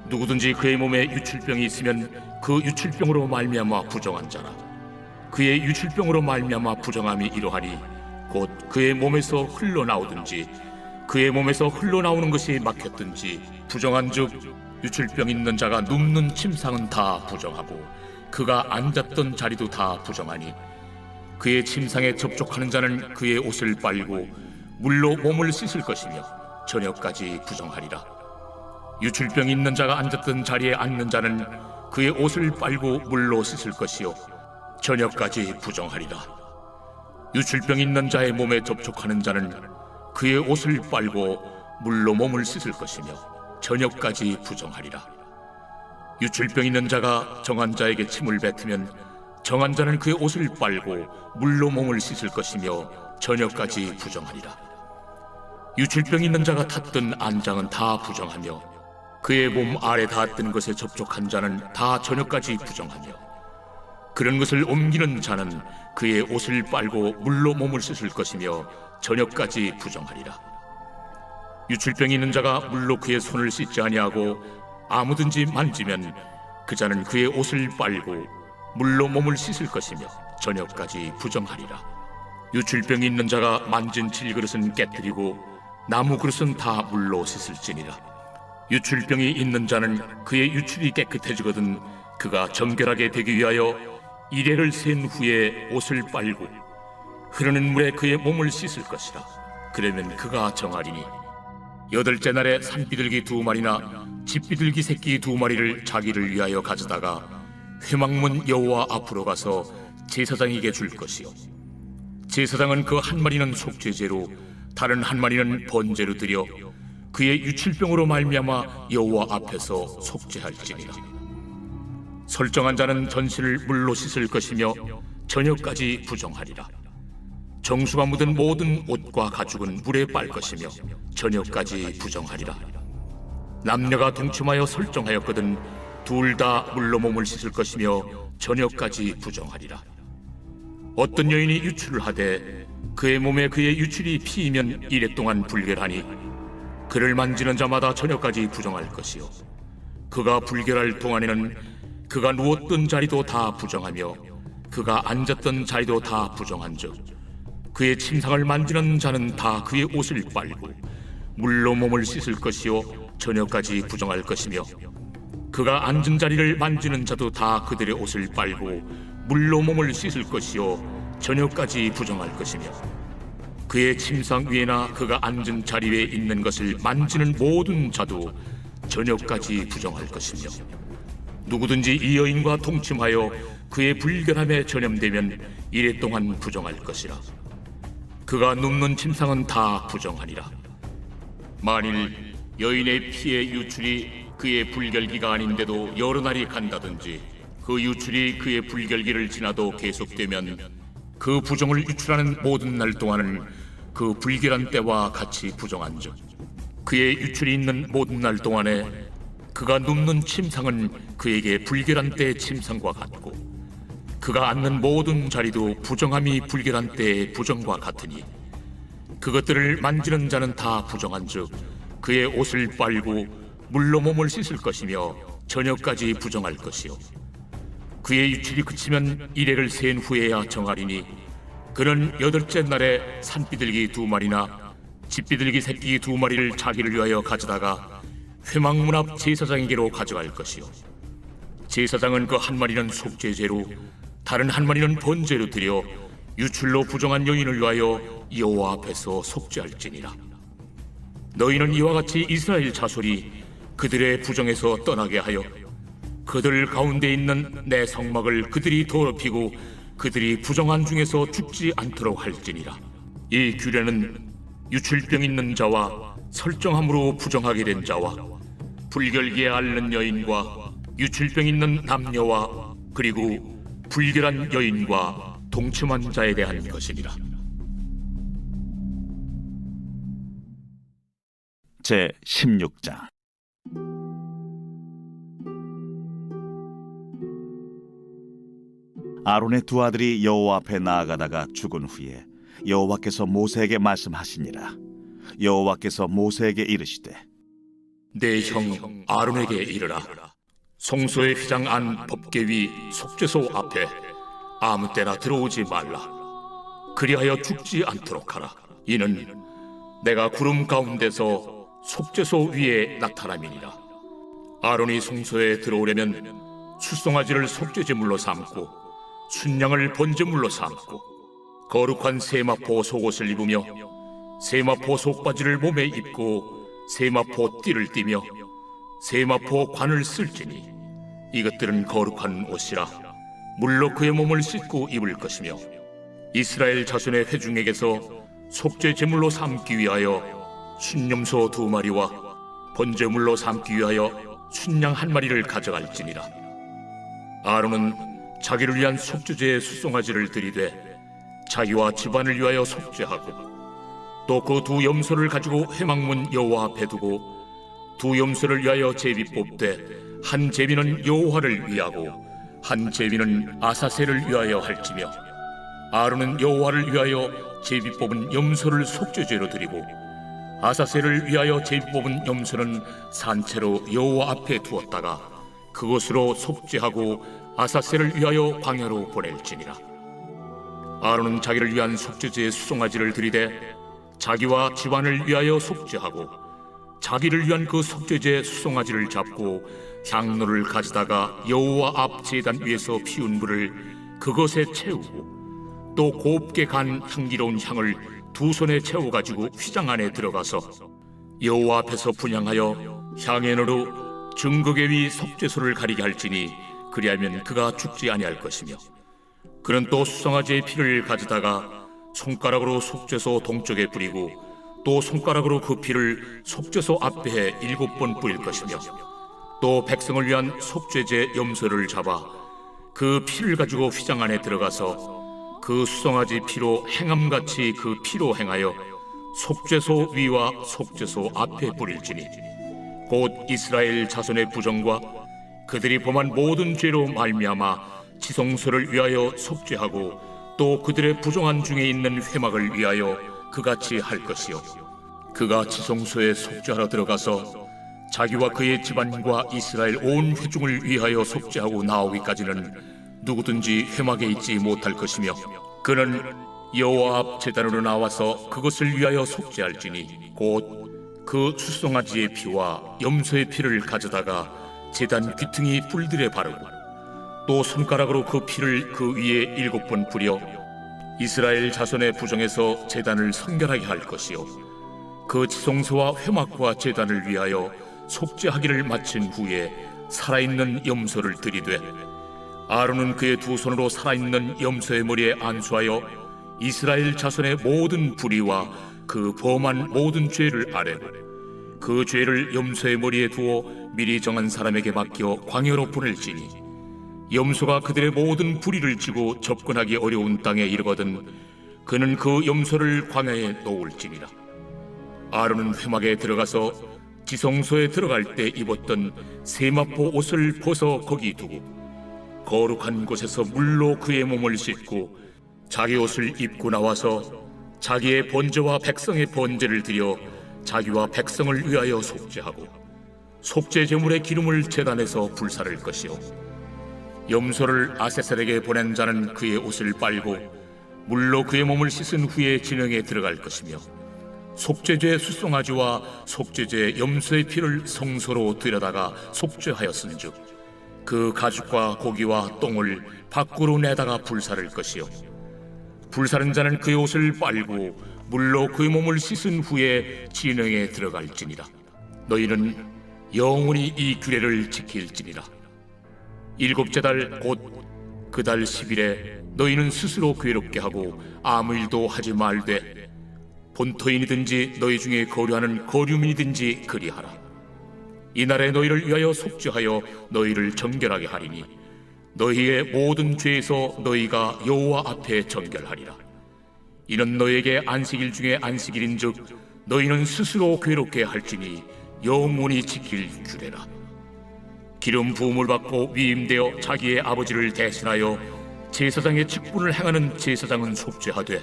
누구든지 그의 몸에 유출병이 있으면 그 유출병으로 말미암아 부정한 자라. 그의 유출병으로 말미암아 부정함이 이러하니 곧 그의 몸에서 흘러나오든지 그의 몸에서 흘러나오는 것이 막혔든지 부정한즉 유출병 있는 자가 눕는 침상은 다 부정하고 그가 앉았던 자리도 다 부정하니 그의 침상에 접촉하는 자는 그의 옷을 빨고 물로 몸을 씻을 것이며 저녁까지 부정하리라. 유출병이 있는 자가 앉았던 자리에 앉는 자는 그의 옷을 빨고 물로 씻을 것이요 저녁까지 부정하리라. 유출병이 있는 자의 몸에 접촉하는 자는 그의 옷을 빨고 물로 몸을 씻을 것이며 저녁까지 부정하리라. 유출병 있는 자가 정한 자에게 침을 뱉으면 정한 자는 그의 옷을 빨고 물로 몸을 씻을 것이며 저녁까지 부정하리라. 유출병 있는 자가 탔던 안장은 다 부정하며 그의 몸 아래 닿았던 것에 접촉한 자는 다 저녁까지 부정하며 그런 것을 옮기는 자는 그의 옷을 빨고 물로 몸을 씻을 것이며 저녁까지 부정하리라. 유출병이 있는 자가 물로 그의 손을 씻지 아니하고 아무든지 만지면 그 자는 그의 옷을 빨고 물로 몸을 씻을 것이며 저녁까지 부정하리라. 유출병이 있는 자가 만진 질그릇은 깨뜨리고 나무 그릇은 다 물로 씻을지니라. 유출병이 있는 자는 그의 유출이 깨끗해지거든 그가 정결하게 되기 위하여 이레를 센 후에 옷을 빨고 흐르는 물에 그의 몸을 씻을 것이라. 그러면 그가 정하리니 여덟째 날에 산비둘기 2마리나 집비둘기 새끼 2마리를 자기를 위하여 가져다가 회막문 여호와 앞으로 가서 제사장에게 줄 것이요 제사장은 그 한 마리는 속죄제로 다른 한 마리는 번제로 드려 그의 유출병으로 말미암아 여호와 앞에서 속죄할지니라. 설정한 자는 전신을 물로 씻을 것이며 저녁까지 부정하리라. 정수가 묻은 모든 옷과 가죽은 물에 빨 것이며 저녁까지 부정하리라. 남녀가 동침하여 설정하였거든 둘 다 물로 몸을 씻을 것이며 저녁까지 부정하리라. 어떤 여인이 유출을 하되 그의 몸에 그의 유출이 피이면 이래 동안 불결하니 그를 만지는 자마다 저녁까지 부정할 것이요 그가 불결할 동안에는 그가 누웠던 자리도 다 부정하며 그가 앉았던 자리도 다 부정한즉 그의 침상을 만지는 자는 다 그의 옷을 빨고 물로 몸을 씻을 것이요 저녁까지 부정할 것이며 그가 앉은 자리를 만지는 자도 다 그들의 옷을 빨고 물로 몸을 씻을 것이요 저녁까지 부정할 것이며 그의 침상 위에나 그가 앉은 자리 위에 있는 것을 만지는 모든 자도 저녁까지 부정할 것이며 누구든지 이 여인과 동침하여 그의 불결함에 전염되면 이래 동안 부정할 것이라. 그가 눕는 침상은 다 부정하니라. 만일 여인의 피의 유출이 그의 불결기가 아닌데도 여러 날이 간다든지 그 유출이 그의 불결기를 지나도 계속되면 그 부정을 유출하는 모든 날 동안은 그 불결한 때와 같이 부정한즉 그의 유출이 있는 모든 날 동안에 그가 눕는 침상은 그에게 불결한 때의 침상과 같고 그가 앉는 모든 자리도 부정함이 불결한 때의 부정과 같으니 그것들을 만지는 자는 다 부정한즉 그의 옷을 빨고 물로 몸을 씻을 것이며 저녁까지 부정할 것이요 그의 유출이 그치면 이래를 센 후에야 정하리니 그는 여덟째 날에 산비둘기 2마리나 집비둘기 새끼 2마리를 자기를 위하여 가져다가 회막문 앞 제사장에게로 가져갈 것이요 제사장은 그 한 마리는 속죄제로 다른 한 마리는 번제로 드려 유출로 부정한 여인을 위하여 여호와 앞에서 속죄할지니라. 너희는 이와 같이 이스라엘 자손이 그들의 부정에서 떠나게 하여 그들 가운데 있는 내 성막을 그들이 더럽히고 그들이 부정한 중에서 죽지 않도록 할지니라. 이 규례는 유출병 있는 자와 설정함으로 부정하게 된 자와 불결기에 앓는 여인과 유출병 있는 남녀와 그리고 불결한 여인과 동침한 자에 대한 것이니라. 제 16장. 아론의 두 아들이 여호와 앞에 나아가다가 죽은 후에 여호와께서 모세에게 말씀하시니라. 여호와께서 모세에게 이르시되 내 형 아론에게 이르라. 성소의 휘장 안 법궤 위 속죄소 앞에 아무 때나 들어오지 말라. 그리하여 죽지 않도록 하라. 이는 내가 구름 가운데서 속죄소 위에 나타남이니라. 아론이 성소에 들어오려면 수송아지를 속죄제물로 삼고 순양을 번제물로 삼고 거룩한 세마포 속옷을 입으며 세마포 속바지를 몸에 입고 세마포 띠를 띠며 세마포 관을 쓸지니 이것들은 거룩한 옷이라 물로 그의 몸을 씻고 입을 것이며 이스라엘 자손의 회중에게서 속죄 제물로 삼기 위하여 순염소 2마리와 번제물로 삼기 위하여 순양 1마리를 가져갈지니라. 아론은 자기를 위한 속죄제의 수송아지를 들이되 자기와 집안을 위하여 속죄하고 또 그 두 염소를 가지고 회막문 여호와 앞에 두고 두 염소를 위하여 제비 뽑되 한 제비는 여호와를 위하고 한 제비는 아사셀을 위하여 할지며 아론은 여호와를 위하여 제비 뽑은 염소를 속죄제로 드리고 아사셀을 위하여 제비 뽑은 염소는 산채로 여호와 앞에 두었다가 그것으로 속죄하고 아사셀을 위하여 광야로 보낼지니라. 아론은 자기를 위한 속죄제의 수송아지를 들이되 자기와 집안을 위하여 속죄하고 자기를 위한 그 속죄제 수송아지를 잡고 향로를 가져다가 여호와 앞 제단 위에서 피운 불을 그것에 채우고 또 곱게 간 향기로운 향을 두 손에 채워가지고 휘장 안에 들어가서 여호와 앞에서 분향하여 향연으로 증거궤 위 속죄소를 가리게 할지니 그리하면 그가 죽지 아니할 것이며 그는 또 수송아지의 피를 가져다가 손가락으로 속죄소 동쪽에 뿌리고 또 손가락으로 그 피를 속죄소 앞에 7번 뿌릴 것이며 또 백성을 위한 속죄제 염소를 잡아 그 피를 가지고 휘장 안에 들어가서 그 수송아지 피로 행함같이 그 피로 행하여 속죄소 위와 속죄소 앞에 뿌릴지니 곧 이스라엘 자손의 부정과 그들이 범한 모든 죄로 말미암아 지성소를 위하여 속죄하고 또 그들의 부정한 중에 있는 회막을 위하여 그같이 할 것이요 그가 지성소에 속죄하러 들어가서 자기와 그의 집안과 이스라엘 온 회중을 위하여 속죄하고 나오기까지는 누구든지 회막에 있지 못할 것이며 그는 여호와 앞 제단으로 나와서 그것을 위하여 속죄할지니 곧 그 수송아지의 피와 염소의 피를 가져다가 제단 귀퉁이 뿔들에 바르고 또 손가락으로 그 피를 그 위에 7번 뿌려 이스라엘 자손의 부정에서 제단을 성결하게 할 것이요 그 지성소와 회막과 제단을 위하여 속죄하기를 마친 후에 살아있는 염소를 들이되 아론은 그의 두 손으로 살아있는 염소의 머리에 안수하여 이스라엘 자손의 모든 불의와 그 범한 모든 죄를 아뢰고 그 죄를 염소의 머리에 두어 미리 정한 사람에게 맡겨 광야로 보낼지니 염소가 그들의 모든 불의를 지고 접근하기 어려운 땅에 이르거든 그는 그 염소를 광야에 놓을지니라. 아론은 회막에 들어가서 지성소에 들어갈 때 입었던 세마포 옷을 벗어 거기 두고 거룩한 곳에서 물로 그의 몸을 씻고 자기 옷을 입고 나와서 자기의 번제와 백성의 번제를 드려 자기와 백성을 위하여 속죄하고 속죄 제물의 기름을 제단에서 불사를 것이요 염소를 아세셀에게 보낸 자는 그의 옷을 빨고 물로 그의 몸을 씻은 후에 진영에 들어갈 것이며 속죄제 수송아지와 속죄제 염소의 피를 성소로 들여다가 속죄하였은즉 그 가죽과 고기와 똥을 밖으로 내다가 불사를 것이요 불사른 자는 그의 옷을 빨고 물로 그의 몸을 씻은 후에 진영에 들어갈지니라. 너희는 영원히 이 규례를 지킬지니라. 7째 달 곧 그 달 10일에 너희는 스스로 괴롭게 하고 아무 일도 하지 말되 본토인이든지 너희 중에 거류하는 거류민이든지 그리하라. 이날에 너희를 위하여 속죄하여 너희를 정결하게 하리니 너희의 모든 죄에서 너희가 여호와 앞에 정결하리라. 이는 너희에게 안식일 중에 안식일인즉 너희는 스스로 괴롭게 할지니 영원히 지킬 규례라. 기름 부음을 받고 위임되어 자기의 아버지를 대신하여 제사장의 직분을 행하는 제사장은 속죄하되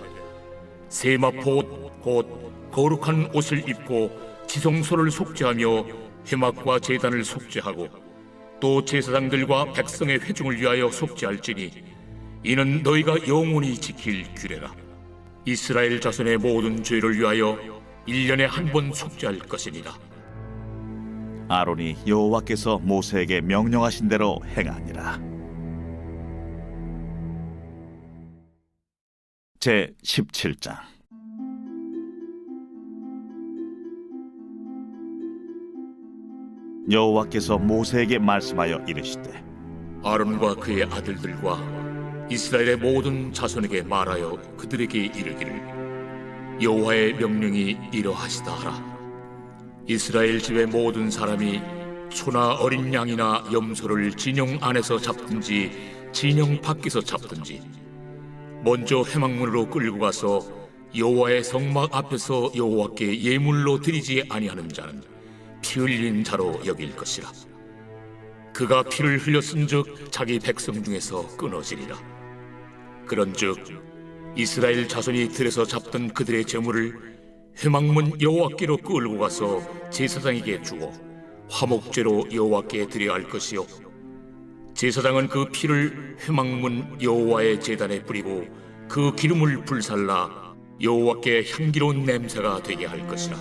세마포 곧 거룩한 옷을 입고 지성소를 속죄하며 회막과 제단을 속죄하고 또 제사장들과 백성의 회중을 위하여 속죄할지니 이는 너희가 영원히 지킬 규례라. 이스라엘 자손의 모든 죄를 위하여 1년에 한 번 속죄할 것이니라. 아론이 여호와께서 모세에게 명령하신 대로 행하니라. 제 17장. 여호와께서 모세에게 말씀하여 이르시되 아론과 그의 아들들과 이스라엘의 모든 자손에게 말하여 그들에게 이르기를 여호와의 명령이 이러하시다 하라. 이스라엘 집의 모든 사람이 소나 어린 양이나 염소를 진영 안에서 잡든지 진영 밖에서 잡든지 먼저 회막문으로 끌고 가서 여호와의 성막 앞에서 여호와께 예물로 드리지 아니하는 자는 피 흘린 자로 여길 것이라. 그가 피를 흘렸은즉 자기 백성 중에서 끊어지리라. 그런즉 이스라엘 자손이 들에서 잡던 그들의 제물을 회막문 여호와께로 끌고 가서 제사장에게 주어 화목제로 여호와께 드려야 할 것이요 제사장은 그 피를 회막문 여호와의 제단에 뿌리고 그 기름을 불살라 여호와께 향기로운 냄새가 되게 할 것이라.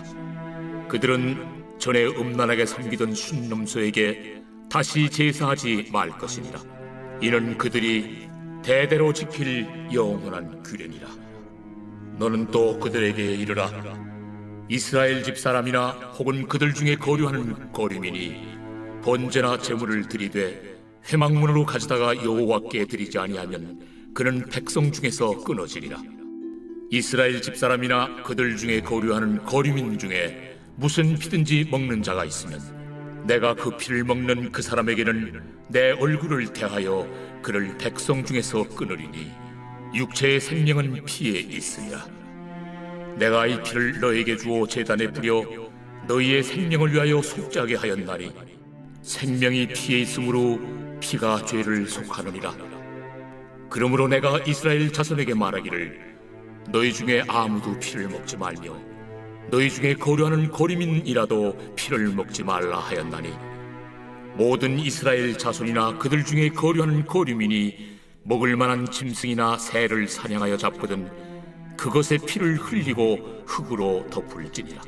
그들은 전에 음란하게 섬기던 순놈소에게 다시 제사하지 말 것이니라. 이는 그들이 대대로 지킬 영원한 규례니라. 너는 또 그들에게 이르라. 이스라엘 집 사람이나 혹은 그들 중에 거류하는 거류민이 번제나 제물을 드리되 회막문으로 가져다가 여호와께 드리지 아니하면 그는 백성 중에서 끊어지리라. 이스라엘 집 사람이나 그들 중에 거류하는 거류민 중에 무슨 피든지 먹는 자가 있으면 내가 그 피를 먹는 그 사람에게는 내 얼굴을 대하여 그를 백성 중에서 끊으리니 육체의 생명은 피에 있으리라. 내가 이 피를 너에게 주어 제단에 뿌려 너희의 생명을 위하여 속죄하게 하였나니 생명이 피에 있으므로 피가 죄를 속하느니라. 그러므로 내가 이스라엘 자손에게 말하기를 너희 중에 아무도 피를 먹지 말며 너희 중에 거류하는 거류민이라도 피를 먹지 말라 하였나니 모든 이스라엘 자손이나 그들 중에 거류하는 거류민이 먹을 만한 짐승이나 새를 사냥하여 잡거든 그것의 피를 흘리고 흙으로 덮을지니라.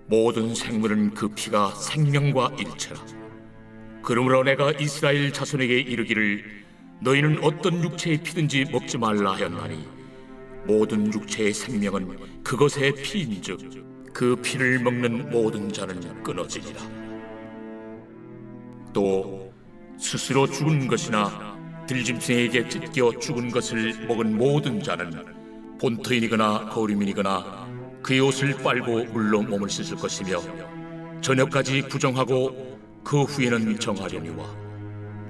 모든 생물은 그 피가 생명과 일체라. 그러므로 내가 이스라엘 자손에게 이르기를 너희는 어떤 육체의 피든지 먹지 말라 하였나니 모든 육체의 생명은 그것의 피인즉 그 피를 먹는 모든 자는 끊어지리라. 또 스스로 죽은 것이나 들짐승에게 찢겨 죽은 것을 먹은 모든 자는 본토인이거나 거류민이거나 그의 옷을 빨고 물로 몸을 씻을 것이며 저녁까지 부정하고 그 후에는 정하려니와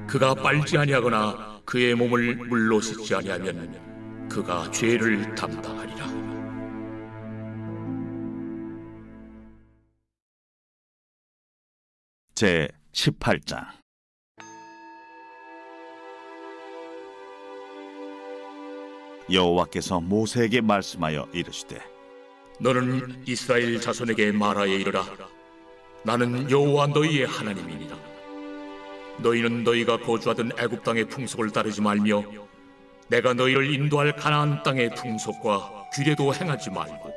그가 빨지 아니하거나 그의 몸을 물로 씻지 아니하면 그가 죄를 담당하리라. 제 18장. 여호와께서 모세에게 말씀하여 이르시되 너는 이스라엘 자손에게 말하여 이르라. 나는 여호와 너희의 하나님이니라. 너희는 너희가 거주하던 애굽 땅의 풍속을 따르지 말며 내가 너희를 인도할 가나안 땅의 풍속과 규례도 행하지 말고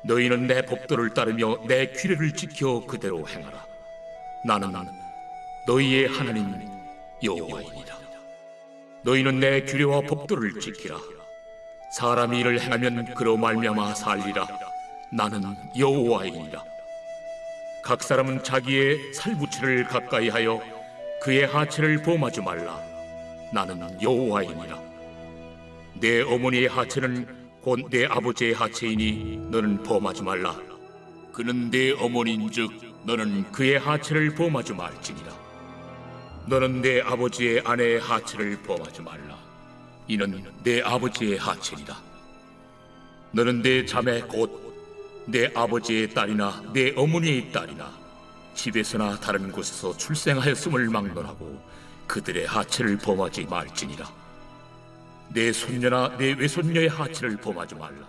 너희는 내 법도를 따르며 내 규례를 지켜 그대로 행하라. 나는 너희의 하나님 여호와이니라. 너희는 내 규례와 법도를 지키라. 사람이 이를 행하면 그로 말미암아 살리라. 나는 여호와이니라. 각 사람은 자기의 살부치를 가까이 하여 그의 하체를 범하지 말라. 나는 여호와이니라. 내 어머니의 하체는 곧 내 아버지의 하체이니 너는 범하지 말라. 그는 내 어머니인즉 너는 그의 하체를 범하지 말지니라. 너는 내 아버지의 아내의 하체를 범하지 말라. 이는 내 아버지의 하체이다. 너는 내 자매 곧 내 아버지의 딸이나 내 어머니의 딸이나 집에서나 다른 곳에서 출생하였음을 막론하고 그들의 하체를 범하지 말지니라. 내 손녀나 내 외손녀의 하체를 범하지 말라.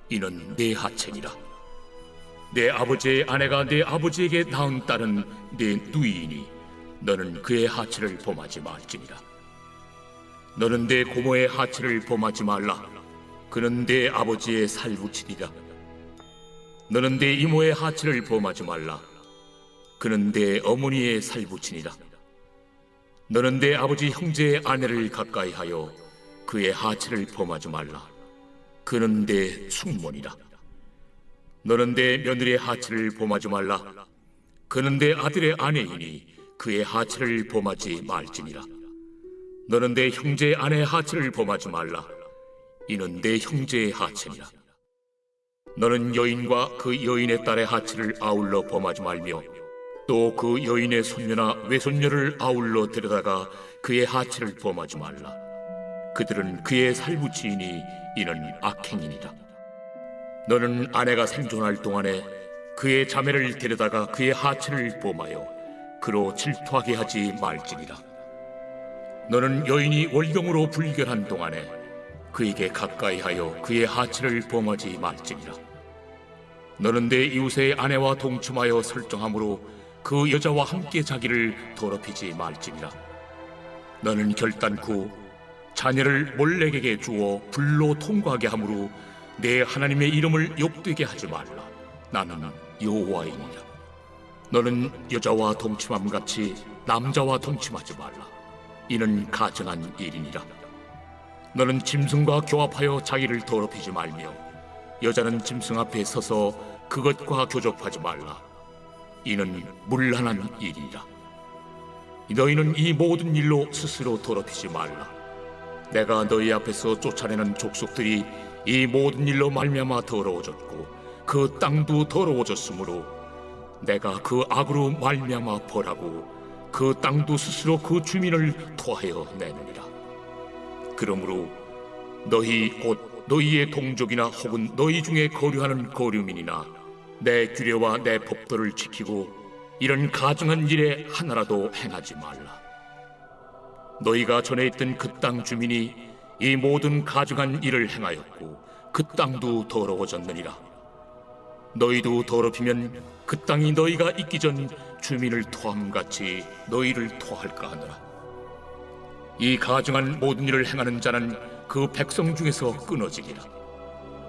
이는 내 하체니라. 내 아버지의 아내가 내 아버지에게 낳은 딸은 내 누이이니 너는 그의 하체를 범하지 말지니라. 너는 내 고모의 하체를 범하지 말라. 그는 내 아버지의 살붙이니라. 너는 내 이모의 하체를 범하지 말라. 그는 내 어머니의 살붙이니라. 너는 내 아버지 형제의 아내를 가까이하여 그의 하체를 범하지 말라. 그는 내 숙모니라. 너는 내 며느리의 하체를 범하지 말라. 그는 내 아들의 아내이니 그의 하체를 범하지 말지니라. 너는 내 형제의 아내의 하체를 범하지 말라. 이는 내 형제의 하체니라. 너는 여인과 그 여인의 딸의 하체를 아울러 범하지 말며 또 그 여인의 손녀나 외손녀를 아울러 데려다가 그의 하체를 범하지 말라. 그들은 그의 살붙이이니 이는 악행이니라. 너는 아내가 생존할 동안에 그의 자매를 데려다가 그의 하체를 범하여 그로 질투하게 하지 말지니라. 너는 여인이 월경으로 불결한 동안에 그에게 가까이하여 그의 하체를 범하지 말지니라. 너는 내 이웃의 아내와 동침하여 설정함으로 그 여자와 함께 자기를 더럽히지 말지니라. 너는 결단코 자녀를 몰렉에게 주어 불로 통과하게 함으로 내 하나님의 이름을 욕되게 하지 말라. 나는 여호와이니라. 너는 여자와 동침함같이 남자와 동침하지 말라. 이는 가증한 일이니라. 너는 짐승과 교합하여 자기를 더럽히지 말며 여자는 짐승 앞에 서서 그것과 교접하지 말라. 이는 문란한 일이니라. 너희는 이 모든 일로 스스로 더럽히지 말라. 내가 너희 앞에서 쫓아내는 족속들이 이 모든 일로 말미암아 더러워졌고 그 땅도 더러워졌으므로 내가 그 악으로 말미암아 벌하고 그 땅도 스스로 그 주민을 토하여 내느니라. 그러므로 너희 곧 너희의 동족이나 혹은 너희 중에 거류하는 거류민이나 내 규례와 내 법도를 지키고 이런 가증한 일에 하나라도 행하지 말라. 너희가 전에 있던 그 땅 주민이 이 모든 가증한 일을 행하였고 그 땅도 더러워졌느니라. 너희도 더럽히면 그 땅이 너희가 있기 전 주민을 토함같이 너희를 토할까 하노라. 이 가증한 모든 일을 행하는 자는 그 백성 중에서 끊어지리라.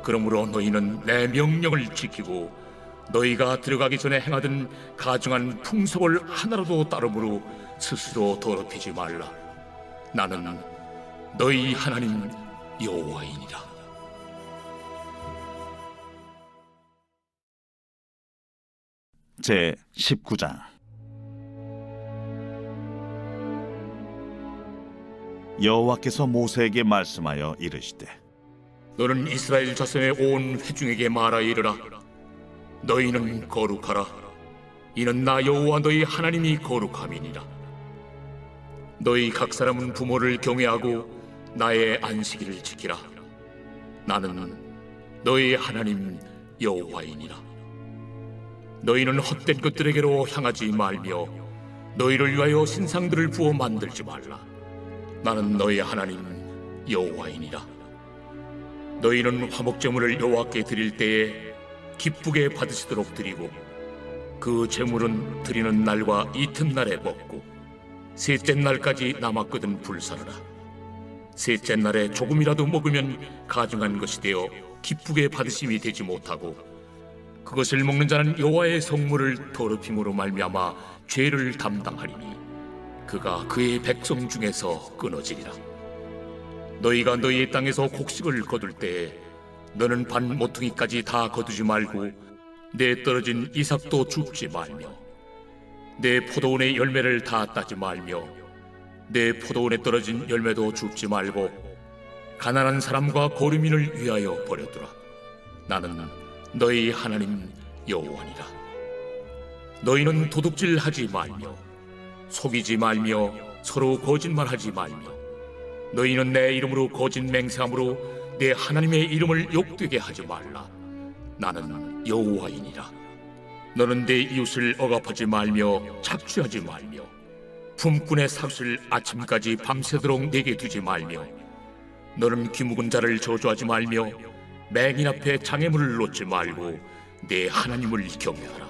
그러므로 너희는 내 명령을 지키고 너희가 들어가기 전에 행하던 가증한 풍속을 하나라도 따름으로 스스로 더럽히지 말라. 나는 너희 하나님 여호와이니라. 제 19장. 여호와께서 모세에게 말씀하여 이르시되 너는 이스라엘 자손의 온 회중에게 말하여 이르라. 너희는 거룩하라. 이는 나 여호와 너희 하나님이 거룩함이니라. 너희 각 사람은 부모를 경외하고 나의 안식일을 지키라. 나는 너희 하나님 여호와이니라. 너희는 헛된 것들에게로 향하지 말며 너희를 위하여 신상들을 부어 만들지 말라. 나는 너희 하나님 여호와이니라. 너희는 화목제물을 여호와께 드릴 때에 기쁘게 받으시도록 드리고 그 제물은 드리는 날과 이튿날에 먹고 셋째 날까지 남았거든 불사르라. 셋째 날에 조금이라도 먹으면 가증한 것이 되어 기쁘게 받으심이 되지 못하고 그것을 먹는 자는 여호와의 성물을 더럽힘으로 말미암아 죄를 담당하리니 그가 그의 백성 중에서 끊어지리라. 너희가 너희의 땅에서 곡식을 거둘 때에 너는 반 모퉁이까지 다 거두지 말고 내 떨어진 이삭도 줍지 말며 내 포도원의 열매를 다 따지 말며 내 포도원에 떨어진 열매도 줍지 말고 가난한 사람과 거류민을 위하여 버려두라. 나는 너희 하나님 여호와니라. 너희는 도둑질하지 말며 속이지 말며 서로 거짓말하지 말며 너희는 내 이름으로 거짓 맹세함으로 내 하나님의 이름을 욕되게 하지 말라. 나는 여호와이니라. 너는 내 이웃을 억압하지 말며 착취하지 말며 품꾼의 삭슬 아침까지 밤새도록 내게 두지 말며 너는 귀묵은 자를 저주하지 말며 맹인 앞에 장애물을 놓지 말고 내 하나님을 경외하라.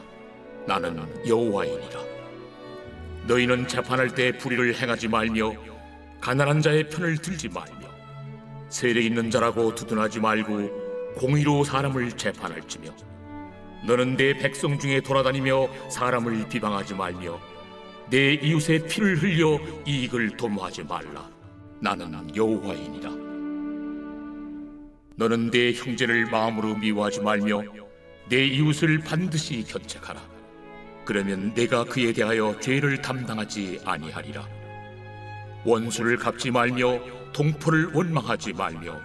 나는 여호와이니라. 너희는 재판할 때 불의를 행하지 말며 가난한 자의 편을 들지 말며 세력 있는 자라고 두둔하지 말고 공의로 사람을 재판할지며 너는 내 백성 중에 돌아다니며 사람을 비방하지 말며 내 이웃의 피를 흘려 이익을 도모하지 말라. 나는 여호와이니라. 너는 내 형제를 마음으로 미워하지 말며 내 이웃을 반드시 견책하라. 그러면 내가 그에 대하여 죄를 담당하지 아니하리라. 원수를 갚지 말며 동포를 원망하지 말며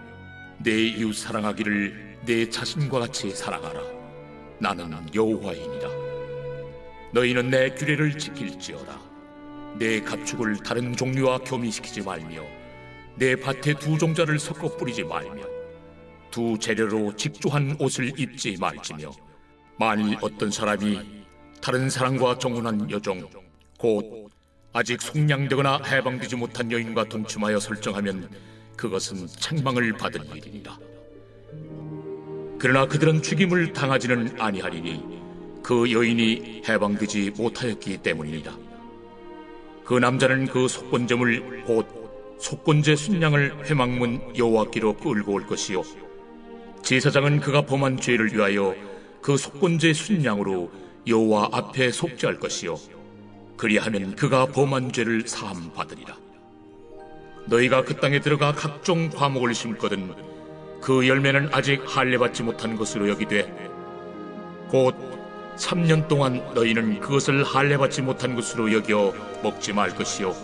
내 이웃 사랑하기를 내 자신과 같이 사랑하라. 나는 여호와이니라. 너희는 내 규례를 지킬지어다. 내 가축을 다른 종류와 교미시키지 말며 내 밭에 두 종자를 섞어 뿌리지 말며 두 재료로 직조한 옷을 입지 말지며 만일 어떤 사람이 다른 사람과 정혼한 여종 곧 아직 속량되거나 해방되지 못한 여인과 동침하여 설정하면 그것은 책망을 받을 일이니라. 그러나 그들은 죽임을 당하지는 아니하리니 그 여인이 해방되지 못하였기 때문이니라. 그 남자는 그 속건제물 곧 속건제 순양을 회막문 여호와께로 끌고 올 것이요 제사장은 그가 범한 죄를 위하여 그 속건제 순양으로 여호와 앞에 속죄할 것이요 그리하면 그가 범한 죄를 사함 받으리라. 너희가 그 땅에 들어가 각종 과목을 심거든 그 열매는 아직 할례받지 못한 것으로 여기되 곧 3년 동안 너희는 그것을 할례받지 못한 것으로 여겨 먹지 말 것이요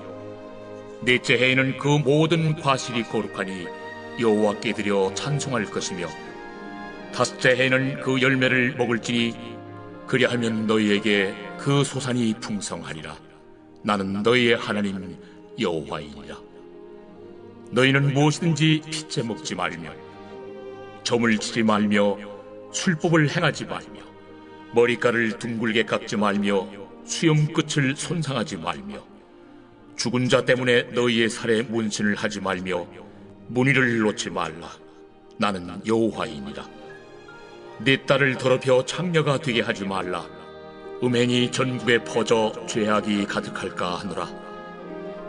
넷째 해에는 그 모든 과실이 거룩하니 여호와께 드려 찬송할 것이며 다섯째 해에는 그 열매를 먹을지니 그리하면 너희에게 그 소산이 풍성하리라. 나는 너희의 하나님 여호와이니라. 너희는 무엇이든지 핏째 먹지 말며 점을 치지 말며 술법을 행하지 말며 머리카락을 둥글게 깎지 말며 수염 끝을 손상하지 말며 죽은 자 때문에 너희의 살에 문신을 하지 말며 무늬를 놓지 말라. 나는 여호와이니라. 네 딸을 더럽혀 창녀가 되게 하지 말라. 음행이 전국에 퍼져 죄악이 가득할까 하노라.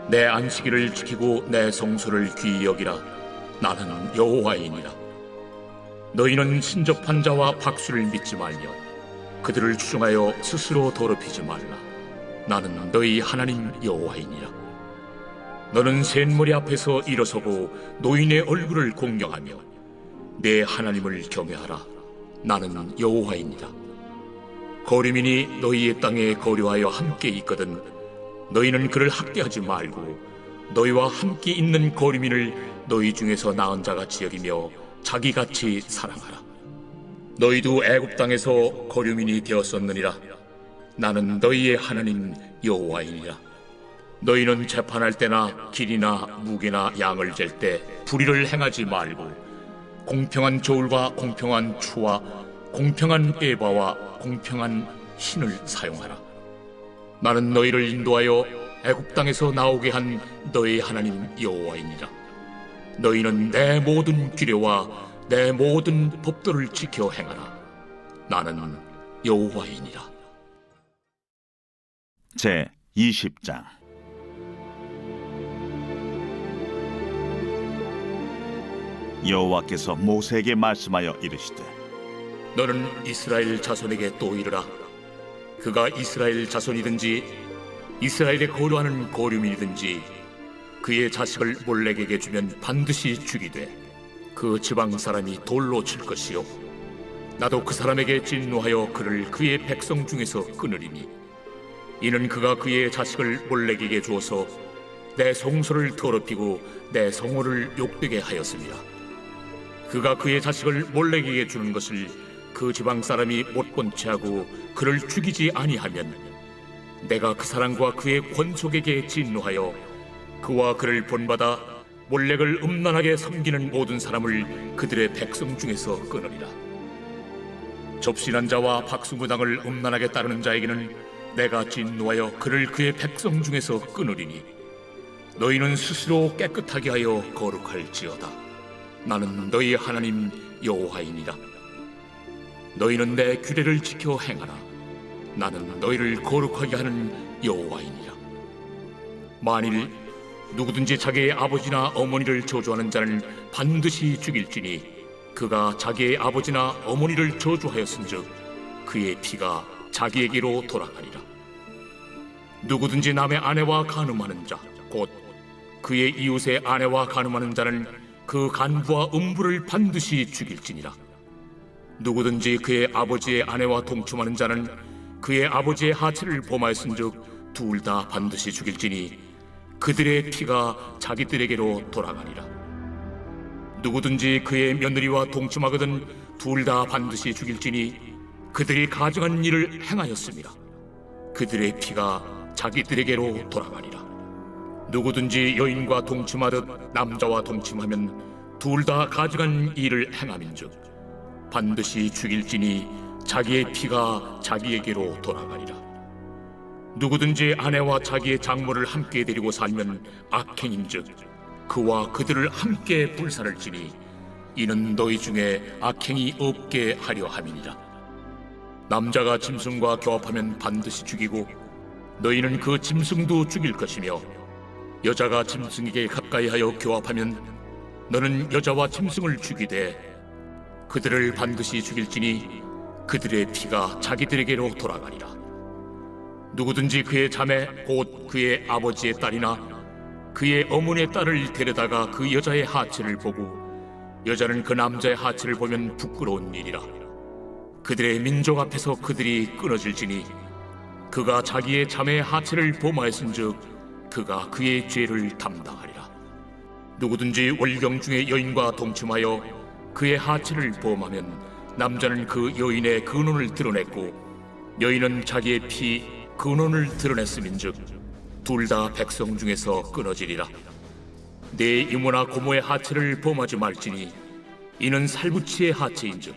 내 안식일을 지키고 내 성소를 귀히 여기라. 나는 여호와이니라. 너희는 신접한 자와 박수를 믿지 말며 그들을 추종하여 스스로 더럽히지 말라. 나는 너희 하나님 여호와이니라. 너는 셋머리 앞에서 일어서고 노인의 얼굴을 공경하며 내 하나님을 경외하라. 나는 여호와이니라. 거류민이 너희의 땅에 거류하여 함께 있거든 너희는 그를 학대하지 말고 너희와 함께 있는 거류민을 너희 중에서 나은 자같이 여기며 자기같이 사랑하라. 너희도 애굽 땅에서 거류민이 되었었느니라. 나는 너희의 하나님 여호와이니라. 너희는 재판할 때나 길이나 무게나 양을 잴 때 불의를 행하지 말고 공평한 저울과 공평한 추와 공평한 에바와 공평한 신을 사용하라. 나는 너희를 인도하여 애굽 땅에서 나오게 한 너희 하나님 여호와이니라. 너희는 내 모든 규례와 내 모든 법도를 지켜 행하라. 나는 여호와이니라. 제 20장. 여호와께서 모세에게 말씀하여 이르시되 너는 이스라엘 자손에게 또 이르라. 그가 이스라엘 자손이든지 이스라엘에 거류하는 거류민이든지 그의 자식을 몰렉에게 주면 반드시 죽이되 그 지방 사람이 돌로 칠 것이요 나도 그 사람에게 진노하여 그를 그의 백성 중에서 끊으리니 이는 그가 그의 자식을 몰렉에게 주어서 내 성소를 더럽히고 내 성호를 욕되게 하였습니다. 그가 그의 자식을 몰렉에게 주는 것을 그 지방 사람이 못 본 채하고 그를 죽이지 아니하면 내가 그 사람과 그의 권속에게 진노하여 그와 그를 본받아 몰렉을 음란하게 섬기는 모든 사람을 그들의 백성 중에서 끊으리라. 접신한 자와 박수무당을 음란하게 따르는 자에게는 내가 진노하여 그를 그의 백성 중에서 끊으리니 너희는 스스로 깨끗하게 하여 거룩할지어다. 나는 너희 하나님 여호와이니라. 너희는 내 규례를 지켜 행하라. 나는 너희를 거룩하게 하는 여호와이니라. 만일 누구든지 자기의 아버지나 어머니를 저주하는 자는 반드시 죽일지니 그가 자기의 아버지나 어머니를 저주하였은즉 그의 피가 자기에게로 돌아가리라. 누구든지 남의 아내와 간음하는 자 곧 그의 이웃의 아내와 간음하는 자는 그 간부와 음부를 반드시 죽일지니라. 누구든지 그의 아버지의 아내와 동침하는 자는 그의 아버지의 하체를 범하였은즉 둘 다 반드시 죽일지니 그들의 피가 자기들에게로 돌아가니라. 누구든지 그의 며느리와 동침하거든 둘 다 반드시 죽일지니 그들이 가증한 일을 행하였습니다. 그들의 피가 자기들에게로 돌아가니라. 누구든지 여인과 동침하듯 남자와 동침하면 둘 다 가증한 일을 행함인즉 반드시 죽일지니 자기의 피가 자기에게로 돌아가리라. 누구든지 아내와 자기의 장모를 함께 데리고 살면 악행인즉 그와 그들을 함께 불살을지니 이는 너희 중에 악행이 없게 하려 함이니라. 남자가 짐승과 교합하면 반드시 죽이고 너희는 그 짐승도 죽일 것이며 여자가 짐승에게 가까이하여 교합하면 너는 여자와 짐승을 죽이되 그들을 반드시 죽일지니 그들의 피가 자기들에게로 돌아가리라. 누구든지 그의 자매 곧 그의 아버지의 딸이나 그의 어머니의 딸을 데려다가 그 여자의 하체를 보고 여자는 그 남자의 하체를 보면 부끄러운 일이라. 그들의 민족 앞에서 그들이 끊어질지니 그가 자기의 자매의 하체를 범하였은즉 그가 그의 죄를 담당하리라. 누구든지 월경 중에 여인과 동침하여 그의 하체를 범하면 남자는 그 여인의 근원을 드러냈고 여인은 자기의 피 근원을 드러냈음인즉 둘 다 백성 중에서 끊어지리라. 내 이모나 고모의 하체를 범하지 말지니 이는 살부치의 하체인즉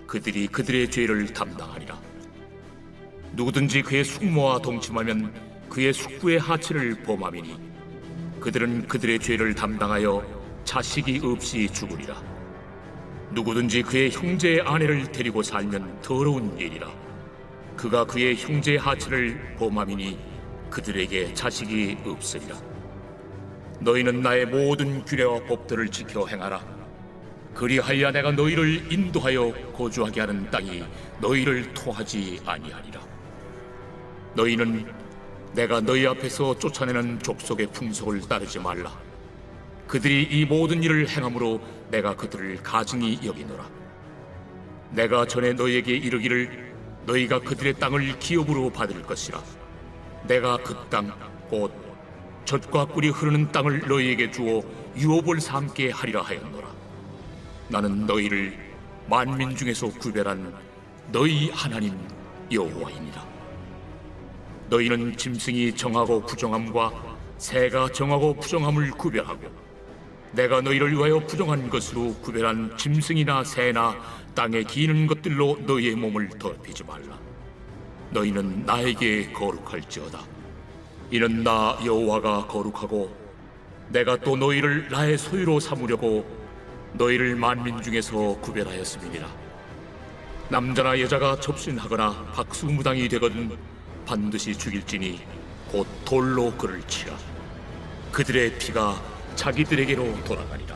그들이 그들의 죄를 담당하리라. 누구든지 그의 숙모와 동침하면 그의 숙부의 하체를 범함이니 그들은 그들의 죄를 담당하여 자식이 없이 죽으리라. 누구든지 그의 형제의 아내를 데리고 살면 더러운 일이라. 그가 그의 형제의 하체를 범함이니 그들에게 자식이 없으리라. 너희는 나의 모든 규례와 법들을 지켜 행하라. 그리하여 내가 너희를 인도하여 거주하게 하는 땅이 너희를 토하지 아니하리라. 너희는 내가 너희 앞에서 쫓아내는 족속의 풍속을 따르지 말라. 그들이 이 모든 일을 행함으로 내가 그들을 가증히 여기노라. 내가 전에 너희에게 이르기를 너희가 그들의 땅을 기업으로 받을 것이라. 내가 그 땅 곧 젖과 꿀이 흐르는 땅을 너희에게 주어 유업을 삼게 하리라 하였노라. 나는 너희를 만민 중에서 구별한 너희 하나님 여호와이니라. 너희는 짐승이 정하고 부정함과 새가 정하고 부정함을 구별하고 내가 너희를 위하여 부정한 것으로 구별한 짐승이나 새나 땅에 기는 것들로 너희의 몸을 더럽히지 말라. 너희는 나에게 거룩할지어다. 이는 나 여호와가 거룩하고 내가 또 너희를 나의 소유로 삼으려고 너희를 만민 중에서 구별하였음이니라. 남자나 여자가 접신하거나 박수무당이 되거든 반드시 죽일지니 곧 돌로 그를 치라. 그들의 피가 자기들에게로 돌아가리라.